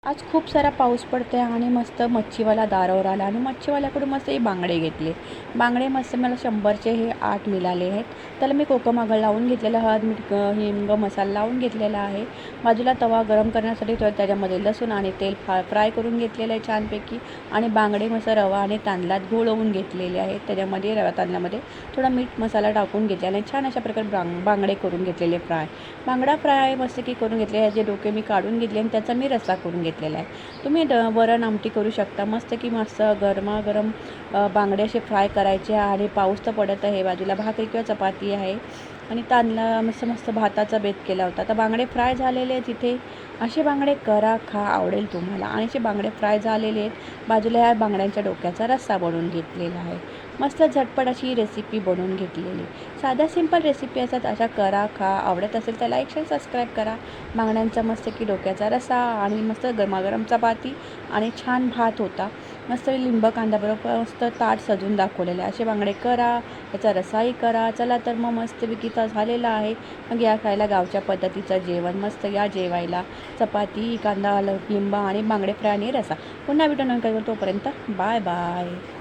आज खूप सारा पाऊस पडतोय आणि मस्त मच्छीवाला दारावर आला आणि मच्छीवाल्याकडून मस्त हे बांगडे घेतले. बांगडे मस्त मला 100चे हे 8 मिळाले आहेत. त्याला मी कोकम आगळ लावून घेतलेलं, हळद मीठ हिंग मसाला लावून घेतलेला आहे. बाजूला तवा गरम करण्यासाठी त्याच्यामध्ये लसूण आणि तेल फ्राय करून घेतलेलं आहे छानपैकी. आणि बांगडे मस्त रवा आणि तांदळात घोळवून घेतलेले आहेत. त्याच्यामध्ये रवा तांदळामध्ये थोडा मीठ मसाला टाकून घेतलेला आहे. छान अशा प्रकारे बांगडे करून घेतलेले फ्राय. बांगडा फ्राय मस्त की करून घेतले. ह्याचे डोके मी काढून घेतले आणि त्याचा मी रस्सा करून घेतलेला आहे. तुम्ही वरण आमटी करू शकता. मस्त की मस्त गरमागरम बांगडे असे फ्राय करायचे. आणि पाऊस तर पडत आहे. बाजूला भाकरी किंवा चपाती आहे आणि तांदळा मस्त मस्त भाताचा बेत केला होता. आता बांगडे फ्राय झालेले आहेत इथे. असे बांगडे करा, खा, आवडेल तुम्हाला. आणि असे बांगडे फ्राय झालेले आहेत. बाजूला ह्या बांगड्यांच्या डोक्याचा रस्सा बनवून घेतलेला आहे. मस्त झटपट अशी रेसिपी बनवून घेतलेली. साध्या सिंपल रेसिपी असतात. अशा करा, खा, आवडत असेल तर लाईक शेअर सबस्क्राईब करा. बांगड्यांचा मस्त की डोक्याचा रस्सा आणि मस्त गरमागरम चपाती आणि छान भात होता. मस्त लिंब कांद्याबरोबर मस्त ताट सजून दाखवलेलं आहे. असे बांगडे करा, याचा रस्साही करा. चला तर मग मस्तपैकी तर झालेला आहे. मग या खायला गावच्या पद्धतीचं जेवण. मस्त या जेवायला चपाती, कांदा, लिंबा आणि बांगडे फ्राय आणि रस्सा. पुन्हा भेटू नका, तोपर्यंत बाय बाय.